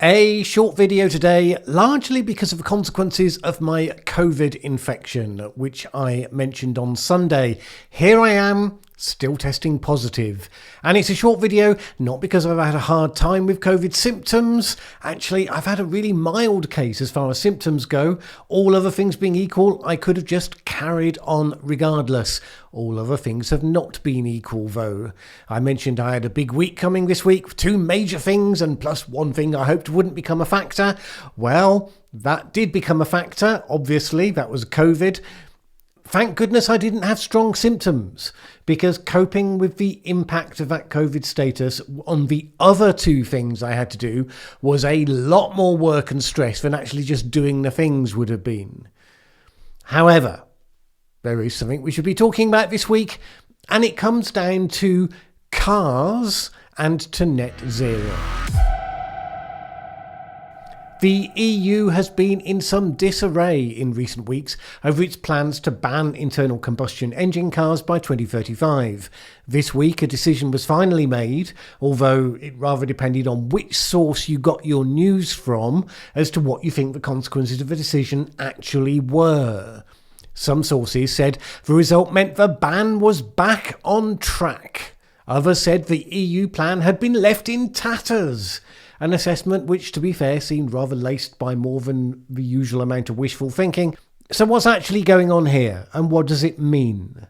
A short video today, largely because of the consequences of my COVID infection, which I mentioned on Sunday. Here I am, still testing positive. And it's a short video, not because I've had a hard time with COVID symptoms. Actually, I've had a really mild case as far as symptoms go. All other things being equal, I could have just carried on regardless. All other things have not been equal, though. I mentioned I had a big week coming this week, 2 major things, and plus one thing I hoped wouldn't become a factor. Well, that did become a factor, obviously. That was COVID. Thank goodness I didn't have strong symptoms, because coping with the impact of that COVID status on the other 2 things I had to do was a lot more work and stress than actually just doing the things would have been. However, there is something we should be talking about this week, and it comes down to cars and to net zero. The EU has been in some disarray in recent weeks over its plans to ban internal combustion engine cars by 2035. This week a decision was finally made, although it rather depended on which source you got your news from as to what you think the consequences of the decision actually were. Some sources said the result meant the ban was back on track. Others said the EU plan had been left in tatters. An assessment which, to be fair, seemed rather laced by more than the usual amount of wishful thinking. So what's actually going on here, and what does it mean?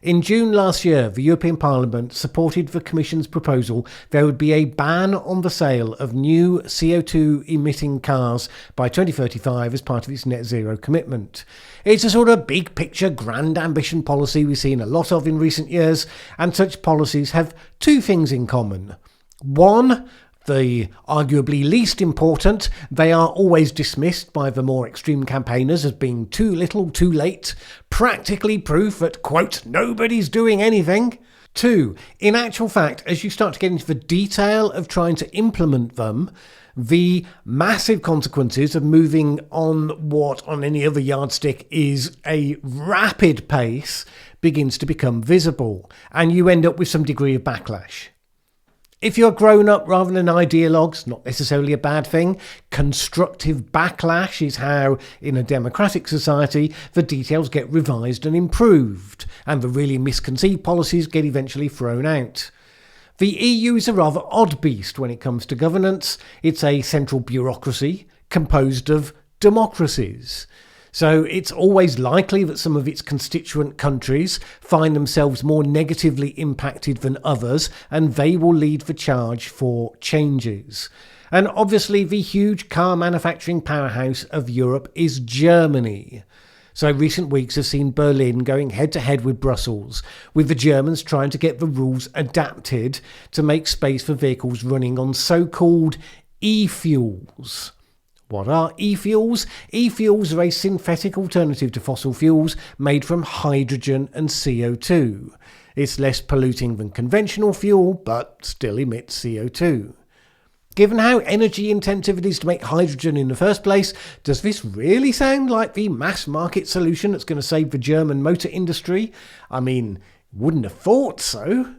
In June last year, the European Parliament supported the Commission's proposal there would be a ban on the sale of new CO2-emitting cars by 2035 as part of its net zero commitment. It's a sort of big picture, grand ambition policy we've seen a lot of in recent years, and such policies have 2 things in common. One, the arguably least important, they are always dismissed by the more extreme campaigners as being too little, too late, practically proof that, quote, nobody's doing anything. 2, in actual fact, as you start to get into the detail of trying to implement them, the massive consequences of moving on what on any other yardstick is a rapid pace begins to become visible, and you end up with some degree of backlash. If you're grown up rather than ideologues, not necessarily a bad thing. Constructive backlash is how, in a democratic society, the details get revised and improved, and the really misconceived policies get eventually thrown out. The EU is a rather odd beast when it comes to governance. It's a central bureaucracy composed of democracies. So it's always likely that some of its constituent countries find themselves more negatively impacted than others, and they will lead the charge for changes. And obviously the huge car manufacturing powerhouse of Europe is Germany. So recent weeks have seen Berlin going head to head with Brussels, with the Germans trying to get the rules adapted to make space for vehicles running on so-called e-fuels. What are e-fuels? E-fuels are a synthetic alternative to fossil fuels made from hydrogen and CO2. It's less polluting than conventional fuel, but still emits CO2. Given how energy intensive it is to make hydrogen in the first place, does this really sound like the mass market solution that's going to save the German motor industry? I mean, wouldn't have thought so.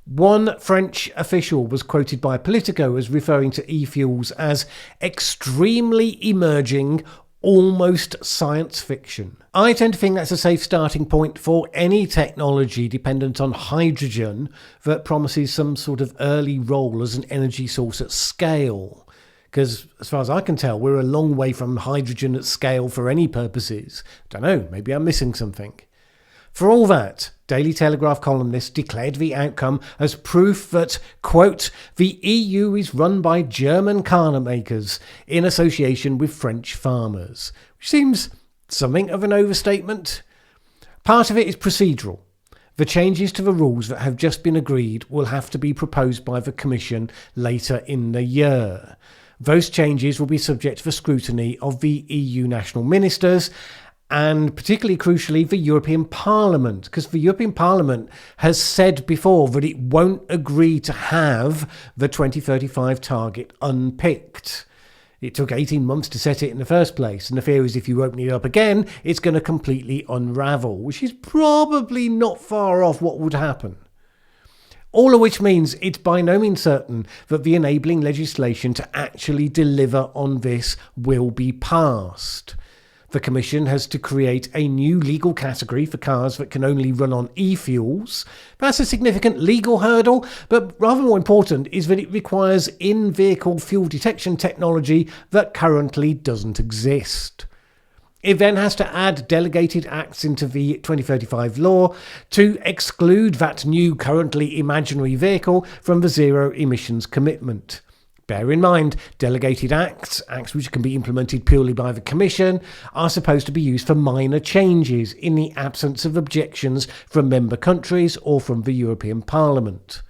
One French official was quoted by Politico as referring to e-fuels as extremely emerging, almost science fiction. I tend to think that's a safe starting point for any technology dependent on hydrogen that promises some sort of early role as an energy source at scale. Because as far as I can tell, we're a long way from hydrogen at scale for any purposes. Don't know, maybe I'm missing something. For all that, Daily Telegraph columnists declared the outcome as proof that, quote, the EU is run by German car makers in association with French farmers, which seems something of an overstatement. Part of it is procedural. The changes to the rules that have just been agreed will have to be proposed by the Commission later in the year. Those changes will be subject to the scrutiny of the EU national ministers, and particularly crucially the European Parliament, because the European Parliament has said before that it won't agree to have the 2035 target unpicked. It took 18 months to set it in the first place, and the fear is if you open it up again, it's going to completely unravel, which is probably not far off what would happen. All of which means it's by no means certain that the enabling legislation to actually deliver on this will be passed. The Commission has to create a new legal category for cars that can only run on e-fuels. That's a significant legal hurdle, but rather more important is that it requires in-vehicle fuel detection technology that currently doesn't exist. It then has to add delegated acts into the 2035 law to exclude that new currently imaginary vehicle from the zero emissions commitment. Bear in mind, delegated acts which can be implemented purely by the Commission, are supposed to be used for minor changes in the absence of objections from member countries or from the European Parliament.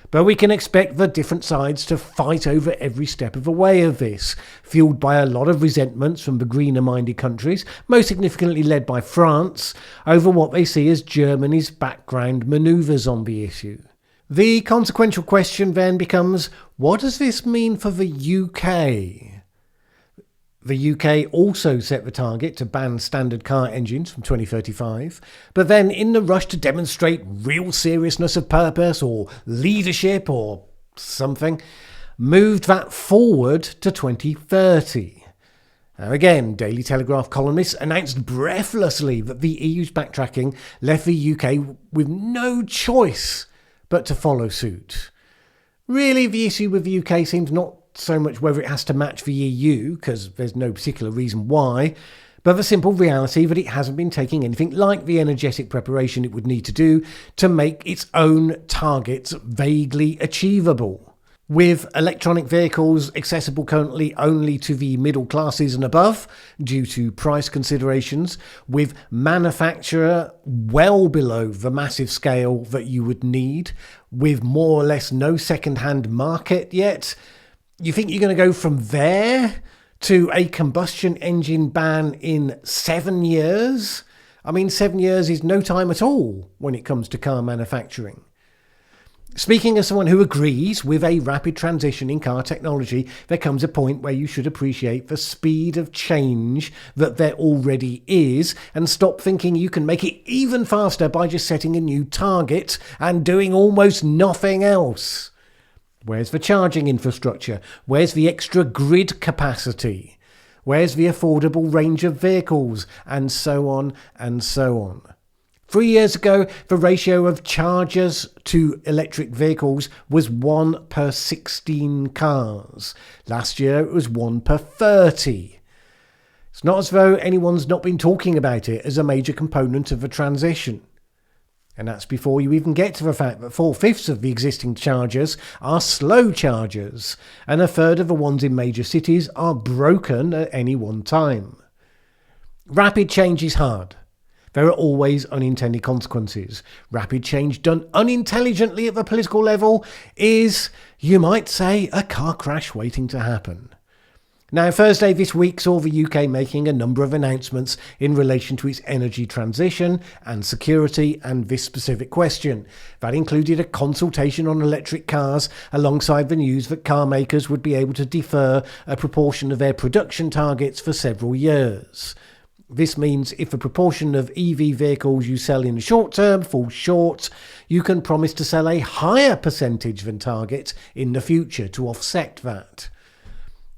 But we can expect the different sides to fight over every step of the way of this, fueled by a lot of resentments from the greener-minded countries, most significantly led by France, over what they see as Germany's background manoeuvres on the issue. The consequential question then becomes, what does this mean for the UK? The UK also set the target to ban standard car engines from 2035, but then in the rush to demonstrate real seriousness of purpose or leadership or something, moved that forward to 2030. Now again, Daily Telegraph columnists announced breathlessly that the EU's backtracking left the UK with no choice but to follow suit. Really, the issue with the UK seems not so much whether it has to match the EU, because there's no particular reason why, but the simple reality that it hasn't been taking anything like the energetic preparation it would need to do to make its own targets vaguely achievable. With electronic vehicles accessible currently only to the middle classes and above due to price considerations, with manufacturer well below the massive scale that you would need, with more or less no second-hand market yet, you think you're going to go from there to a combustion engine ban in 7 years? I mean, 7 years is no time at all when it comes to car manufacturing. Speaking as someone who agrees with a rapid transition in car technology, there comes a point where you should appreciate the speed of change that there already is and stop thinking you can make it even faster by just setting a new target and doing almost nothing else. Where's the charging infrastructure? Where's the extra grid capacity? Where's the affordable range of vehicles? And so on and so on. 3 years ago, the ratio of chargers to electric vehicles was 1 per 16 cars. Last year, it was 1 per 30. It's not as though anyone's not been talking about it as a major component of the transition. And that's before you even get to the fact that 4/5 of the existing chargers are slow chargers, and a third of the ones in major cities are broken at any one time. Rapid change is hard. There are always unintended consequences. Rapid change done unintelligently at the political level is, you might say, a car crash waiting to happen. Now, Thursday this week saw the UK making a number of announcements in relation to its energy transition and security and this specific question. That included a consultation on electric cars alongside the news that car makers would be able to defer a proportion of their production targets for several years. This means if a proportion of EV vehicles you sell in the short term falls short, you can promise to sell a higher percentage than target in the future to offset that.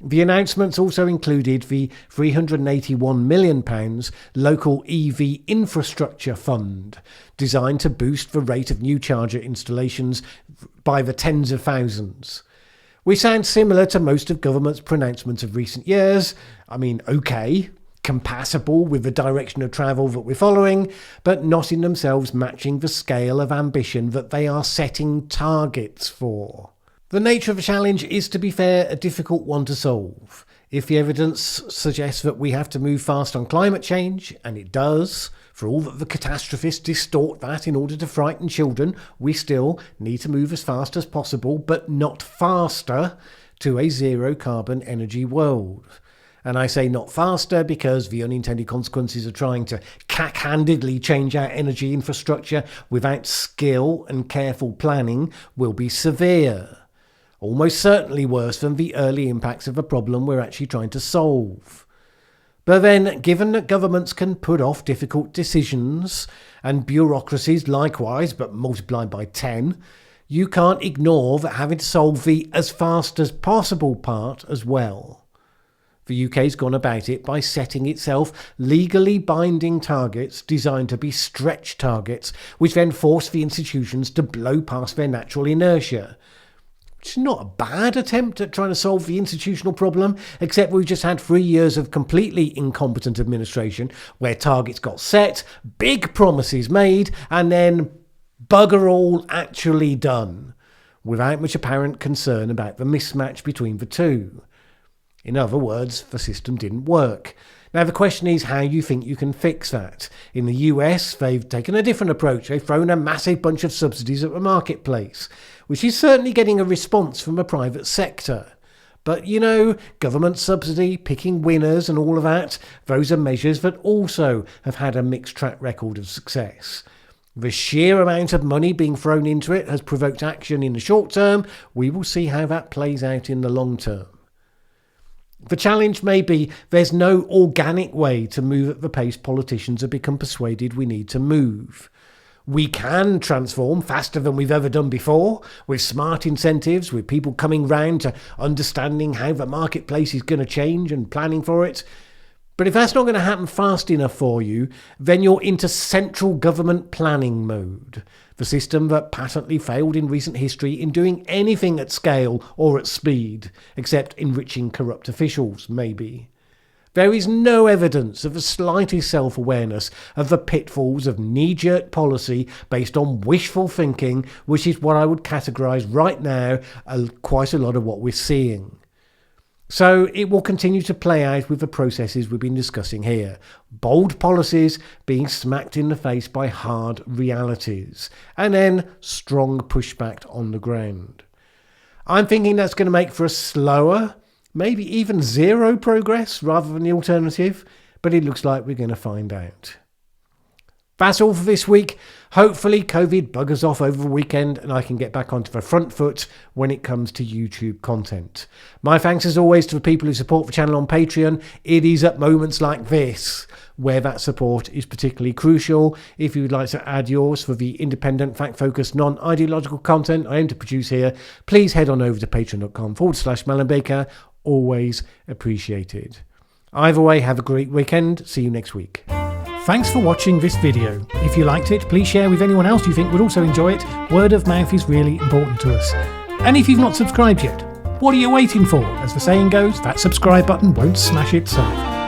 The announcements also included the £381 million local EV infrastructure fund, designed to boost the rate of new charger installations by the tens of thousands. Which sounds similar to most of government's pronouncements of recent years. I mean, okay, compatible with the direction of travel that we're following, but not in themselves matching the scale of ambition that they are setting targets for. The nature of the challenge is, to be fair, a difficult one to solve. If the evidence suggests that we have to move fast on climate change, and it does, for all that the catastrophists distort that in order to frighten children, we still need to move as fast as possible, but not faster, to a zero carbon energy world. And I say not faster because the unintended consequences of trying to cack-handedly change our energy infrastructure without skill and careful planning will be severe. Almost certainly worse than the early impacts of a problem we're actually trying to solve. But then, given that governments can put off difficult decisions, and bureaucracies likewise, but multiplied by 10, you can't ignore that having to solve the as fast as possible part as well. The UK's gone about it by setting itself legally binding targets designed to be stretch targets, which then force the institutions to blow past their natural inertia. Which is not a bad attempt at trying to solve the institutional problem, except we've just had 3 years of completely incompetent administration where targets got set, big promises made, and then bugger all actually done, without much apparent concern about the mismatch between the two. In other words, the system didn't work. Now the question is how you think you can fix that. In the US, they've taken a different approach. They've thrown a massive bunch of subsidies at the marketplace, which is certainly getting a response from the private sector. But, government subsidy, picking winners and all of that, those are measures that also have had a mixed track record of success. The sheer amount of money being thrown into it has provoked action in the short term. We will see how that plays out in the long term. The challenge may be there's no organic way to move at the pace politicians have become persuaded we need to move. We can transform faster than we've ever done before, with smart incentives, with people coming round to understanding how the marketplace is going to change and planning for it. But if that's not going to happen fast enough for you, then you're into central government planning mode, the system that patently failed in recent history in doing anything at scale or at speed, except enriching corrupt officials, maybe. There is no evidence of the slightest self-awareness of the pitfalls of knee-jerk policy based on wishful thinking, which is what I would categorise right now quite a lot of what we're seeing. So it will continue to play out with the processes we've been discussing here. Bold policies being smacked in the face by hard realities, and then strong pushback on the ground. I'm thinking that's going to make for a slower, maybe even zero progress rather than the alternative, but it looks like we're going to find out. That's all for this week. Hopefully COVID buggers off over the weekend and I can get back onto the front foot when it comes to YouTube content. My thanks as always to the people who support the channel on Patreon. It is at moments like this where that support is particularly crucial. If you would like to add yours for the independent, fact-focused, non-ideological content I aim to produce here, please head on over to patreon.com/Mallen Baker. Always appreciated. Either way, have a great weekend. See you next week. Thanks for watching this video. If you liked it, please share with anyone else you think would also enjoy it. Word of mouth is really important to us. And if you've not subscribed yet, what are you waiting for? As the saying goes, that subscribe button won't smash itself.